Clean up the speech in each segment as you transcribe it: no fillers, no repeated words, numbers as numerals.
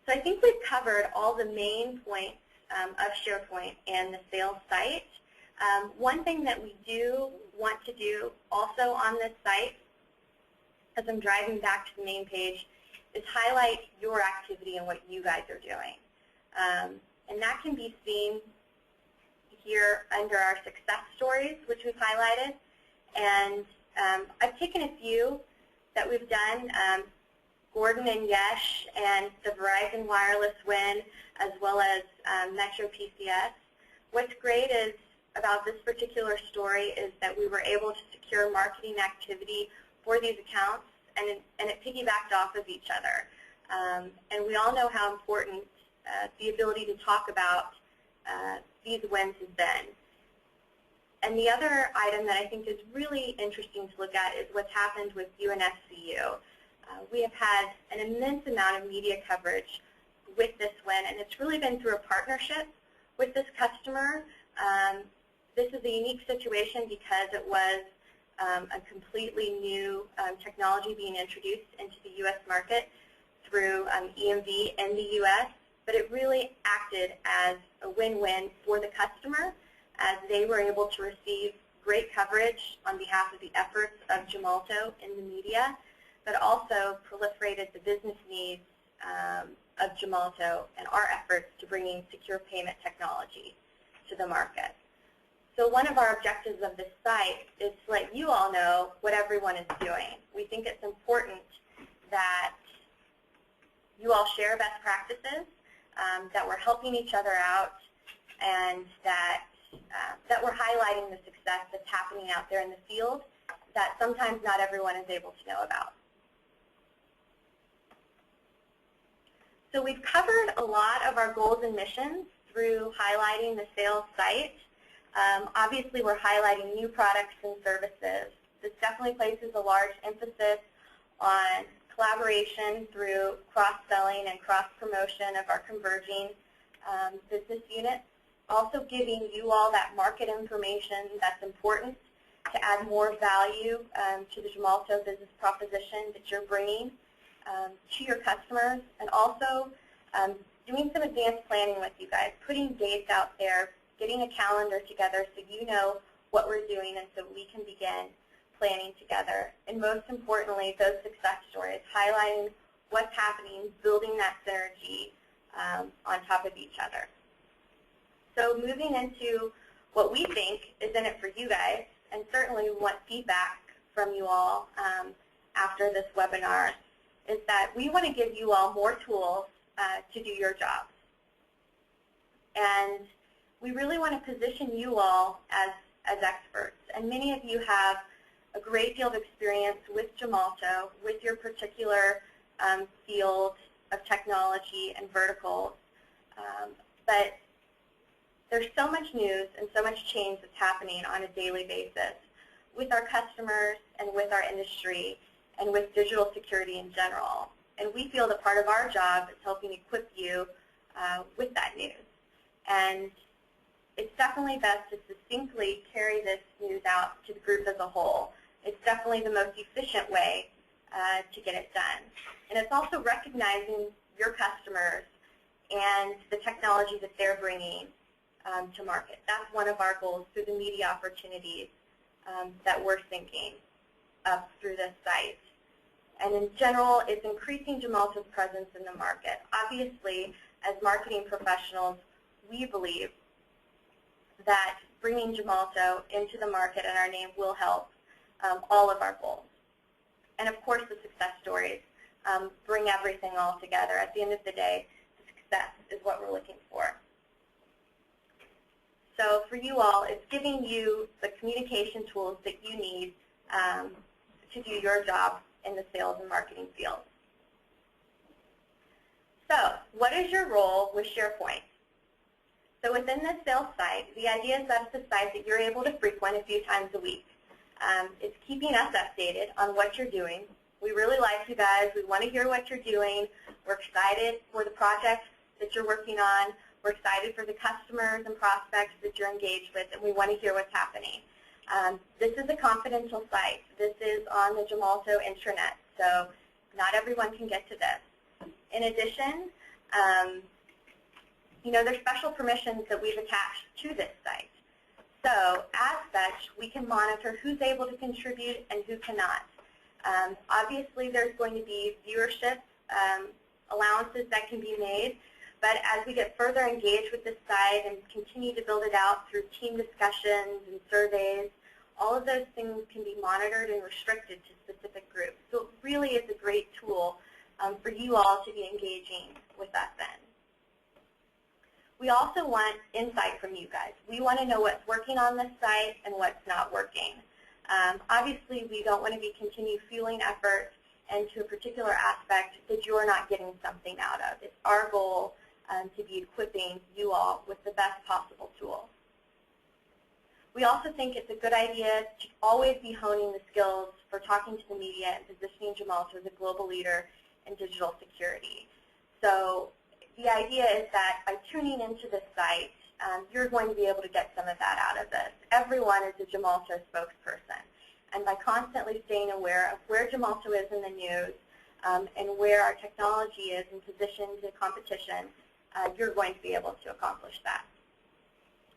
So I think we've covered all the main points of SharePoint and the sales site. One thing that we do want to do also on this site, as I'm driving back to the main page, is highlight your activity and what you guys are doing. And that can be seen here under our success stories, which we've highlighted. And I've taken a few that we've done, Gordon and Yesh and the Verizon Wireless win, as well as Metro PCS. What's great is about this particular story is that we were able to secure marketing activity for these accounts, and it piggybacked off of each other. And we all know how important the ability to talk about these wins has been. And the other item that I think is really interesting to look at is what's happened with UNSCU. We have had an immense amount of media coverage with this win, and it's really been through a partnership with this customer. This is a unique situation because it was a completely new technology being introduced into the U.S. market through EMV in the U.S., but it really acted as a win-win for the customer as they were able to receive great coverage on behalf of the efforts of Gemalto in the media, but also proliferated the business needs of Gemalto and our efforts to bringing secure payment technology to the market. So one of our objectives of this site is to let you all know what everyone is doing. We think it's important that you all share best practices, that we're helping each other out, and that we're highlighting the success that's happening out there in the field that sometimes not everyone is able to know about. So we've covered a lot of our goals and missions through highlighting the sales site. Obviously, we're highlighting new products and services. This definitely places a large emphasis on collaboration through cross-selling and cross-promotion of our converging business units. Also giving you all that market information that's important to add more value to the Gemalto business proposition that you're bringing to your customers, and also doing some advanced planning with you guys, putting dates out there, getting a calendar together so you know what we're doing and so we can begin planning together. And most importantly, those success stories, highlighting what's happening, building that synergy on top of each other. So moving into what we think is in it for you guys, and certainly we want feedback from you all after this webinar, is that we want to give you all more tools to do your jobs. And we really want to position you all as experts. And many of you have a great deal of experience with Gemalto, with your particular field of technology and verticals. But there's so much news and so much change that's happening on a daily basis with our customers and with our industry and with digital security in general. And we feel that part of our job is helping equip you with that news. And it's definitely best to succinctly carry this news out to the group as a whole. It's definitely the most efficient way to get it done. And it's also recognizing your customers and the technology that they're bringing to market. That's one of our goals through the media opportunities that we're thinking of through this site. And in general, it's increasing Gemalto's presence in the market. Obviously, as marketing professionals, we believe that bringing Gemalto into the market and our name will help all of our goals. And of course, the success stories bring everything all together. At the end of the day, the success is what we're looking for. So for you all, it's giving you the communication tools that you need to do your job in the sales and marketing field. So what is your role with SharePoint? So within this sales site, the idea is that it's a site that you're able to frequent a few times a week. It's keeping us updated on what you're doing. We really like you guys. We want to hear what you're doing. We're excited for the projects that you're working on. We're excited for the customers and prospects that you're engaged with, and we want to hear what's happening. This is a confidential site. This is on the Gemalto intranet, so not everyone can get to this. In addition, there's special permissions that we've attached to this site. So as such, we can monitor who's able to contribute and who cannot. Obviously, there's going to be viewership allowances that can be made, but as we get further engaged with this site and continue to build it out through team discussions and surveys, all of those things can be monitored and restricted to specific groups. So it really is a great tool for you all to be engaging with us in. We also want insight from you guys. We want to know what's working on this site and what's not working. Obviously, we don't want to be continue fueling effort into a particular aspect that you're not getting something out of. It's our goal to be equipping you all with the best possible tool. We also think it's a good idea to always be honing the skills for talking to the media and positioning Gemalto as a global leader in digital security. So the idea is that by tuning into the site, you're going to be able to get some of that out of this. Everyone is a Gemalto spokesperson. And by constantly staying aware of where Gemalto is in the news and where our technology is in position to competition, you're going to be able to accomplish that.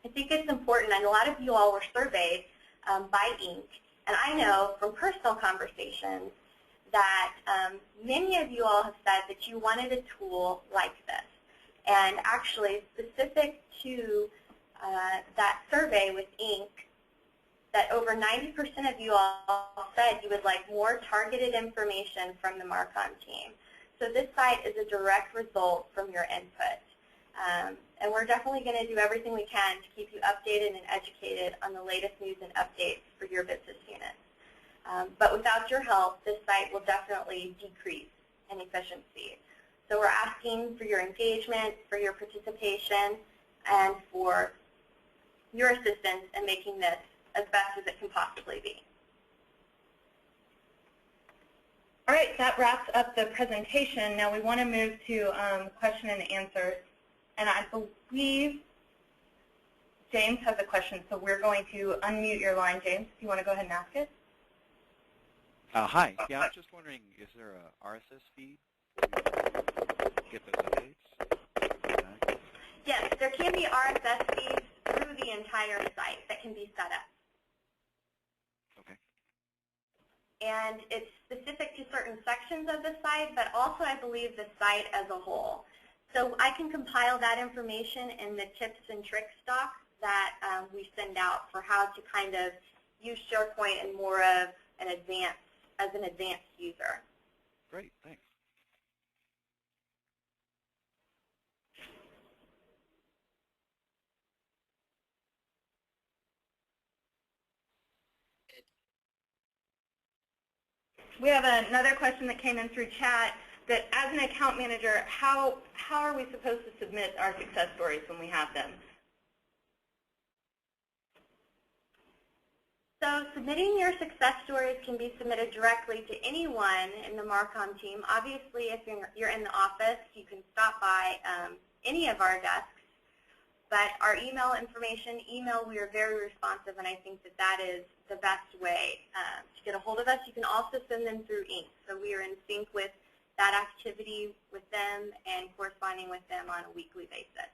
I think it's important, and a lot of you all were surveyed by Inc., and I know from personal conversations that many of you all have said that you wanted a tool like this. And actually, specific to that survey with Inc., that over 90% of you all said you would like more targeted information from the Marcom team. So this site is a direct result from your input. And we're definitely going to do everything we can to keep you updated and educated on the latest news and updates for your business units. But without your help, this site will definitely decrease in efficiency. So we're asking for your engagement, for your participation, and for your assistance in making this as best as it can possibly be. All right, that wraps up the presentation. Now we want to move to question and answers. And I believe James has a question, so we're going to unmute your line. James, if you want to go ahead and ask it. Hi. Yeah, I'm just wondering, is there a RSS feed to get those updates? Yes, there can be RSS feeds through the entire site that can be set up. Okay. And it's specific to certain sections of the site, but also I believe the site as a whole. So I can compile that information in the tips and tricks doc that we send out for how to kind of use SharePoint and more of an advanced, as an advanced user. Great, thanks. We have another question that came in through chat. That as an account manager, how are we supposed to submit our success stories when we have them? So submitting your success stories can be submitted directly to anyone in the Marcom team. Obviously, if you're in the office, you can stop by any of our desks. But our email information, we are very responsive, and I think that that is the best way to get a hold of us. You can also send them through Inc. So we are in sync with that activity with them and corresponding with them on a weekly basis.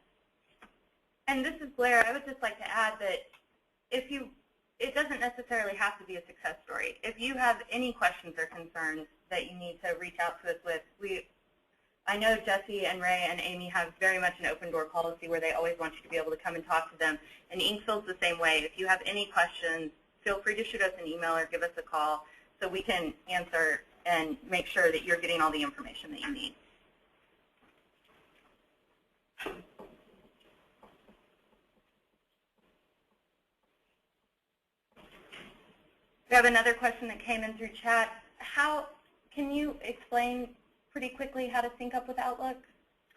And this is Blair. I would just like to add that it doesn't necessarily have to be a success story. If you have any questions or concerns that you need to reach out to us with, I know Jesse and Ray and Amy have very much an open door policy where they always want you to be able to come and talk to them. And Inc. feels the same way. If you have any questions, feel free to shoot us an email or give us a call so we can answer and make sure that you're getting all the information that you need. We have another question that came in through chat. Can you explain pretty quickly how to sync up with Outlook?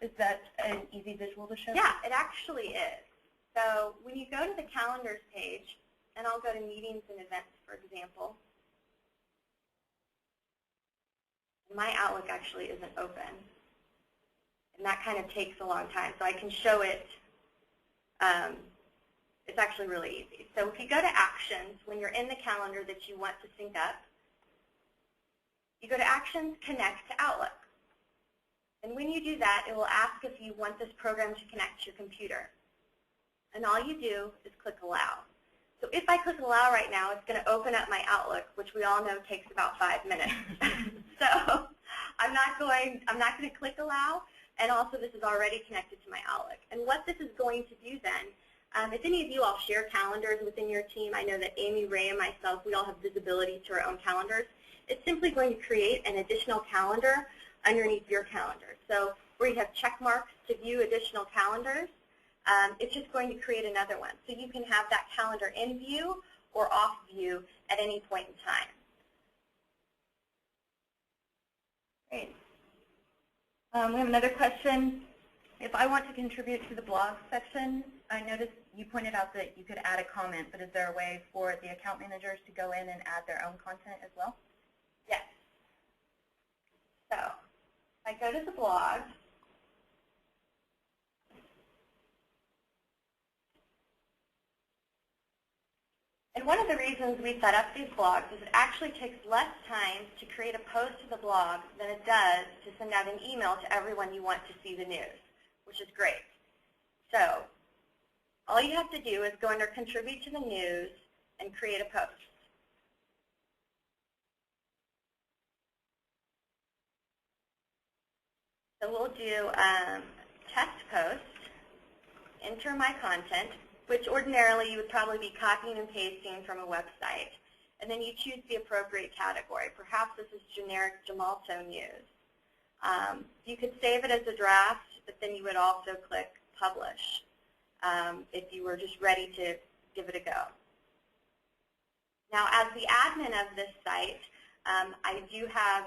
Is that an easy visual to show? Yeah, it actually is. So when you go to the calendars page, and I'll go to meetings and events, for example, my Outlook actually isn't open, and that kind of takes a long time. So I can show it. It's actually really easy. So if you go to Actions, when you're in the calendar that you want to sync up, you go to Actions, Connect to Outlook. And when you do that, it will ask if you want this program to connect to your computer. And all you do is click Allow. So if I click Allow right now, it's going to open up my Outlook, which we all know takes about 5 minutes. So I'm not going to click Allow, and also this is already connected to my Outlook. And what this is going to do then, if any of you all share calendars within your team, I know that Amy, Ray, and myself, we all have visibility to our own calendars. It's simply going to create an additional calendar underneath your calendar. So where you have check marks to view additional calendars, it's just going to create another one. So you can have that calendar in view or off view at any point in time. Great. We have another question. If I want to contribute to the blog section, I noticed you pointed out that you could add a comment, but is there a way for the account managers to go in and add their own content as well? Yes. So I go to the blog. And one of the reasons we set up these blogs is it actually takes less time to create a post to the blog than it does to send out an email to everyone you want to see the news, which is great. So all you have to do is go under Contribute to the News and create a post. So we'll do test post, enter my content, which ordinarily you would probably be copying and pasting from a website. And then you choose the appropriate category. Perhaps this is generic Gemalto news. You could save it as a draft, but then you would also click publish if you were just ready to give it a go. Now, as the admin of this site, I do have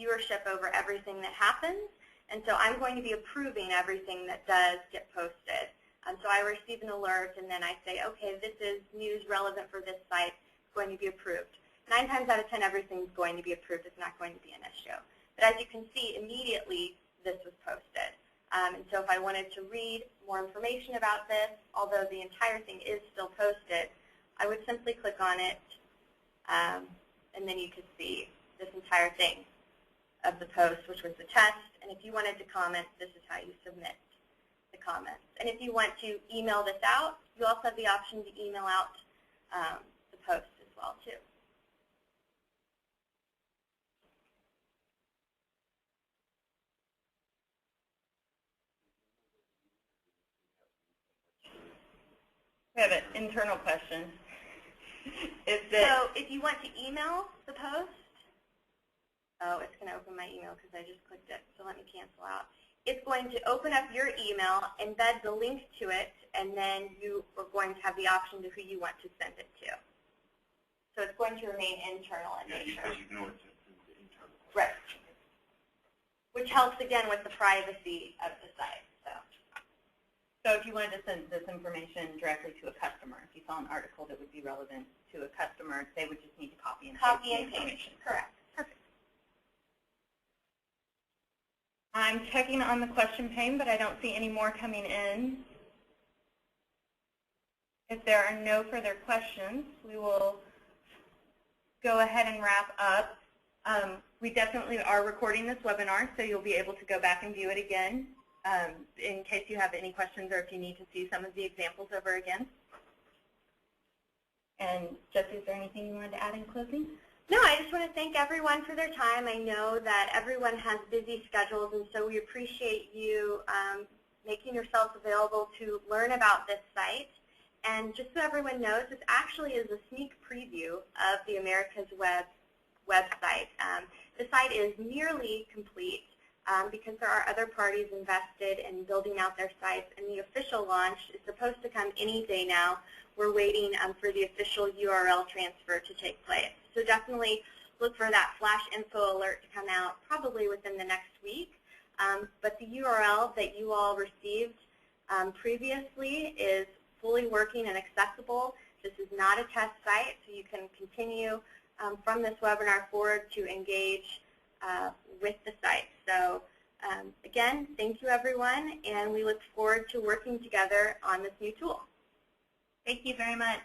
viewership over everything that happens, and so I'm going to be approving everything that does get posted. So I receive an alert, and then I say, okay, this is news relevant for this site. It's going to be approved. 9 times out of 10, everything's going to be approved. It's not going to be an issue. But as you can see, immediately this was posted. And so if I wanted to read more information about this, although the entire thing is still posted, I would simply click on it, and then you could see this entire thing of the post, which was the test. And if you wanted to comment, this is how you submit the comments. And if you want to email this out, you also have the option to email out the post as well, too. We have an internal question. So if you want to email the post, oh, it's going to open my email because I just clicked it, so let me cancel out. It's going to open up your email, embed the link to it, and then you are going to have the option to who you want to send it to. So it's going to remain internal in nature. Because you know it's internal. Right. Which helps, again, with the privacy of the site. So if you wanted to send this information directly to a customer, if you saw an article that would be relevant to a customer, they would just need to copy and paste the information. Correct. Perfect. I'm checking on the question pane, but I don't see any more coming in. If there are no further questions, we will go ahead and wrap up. We definitely are recording this webinar, so you'll be able to go back and view it again in case you have any questions or if you need to see some of the examples over again. And Jesse, is there anything you wanted to add in closing? No, I just want to thank everyone for their time. I know that everyone has busy schedules, and so we appreciate you making yourselves available to learn about this site. And just so everyone knows, this actually is a sneak preview of the America's Web website. The site is nearly complete because there are other parties invested in building out their sites, and the official launch is supposed to come any day now. We're waiting for the official URL transfer to take place. So definitely look for that flash info alert to come out probably within the next week. But the URL that you all received previously is fully working and accessible. This is not a test site, so you can continue from this webinar forward to engage with the site. So again, thank you everyone, and we look forward to working together on this new tool. Thank you very much.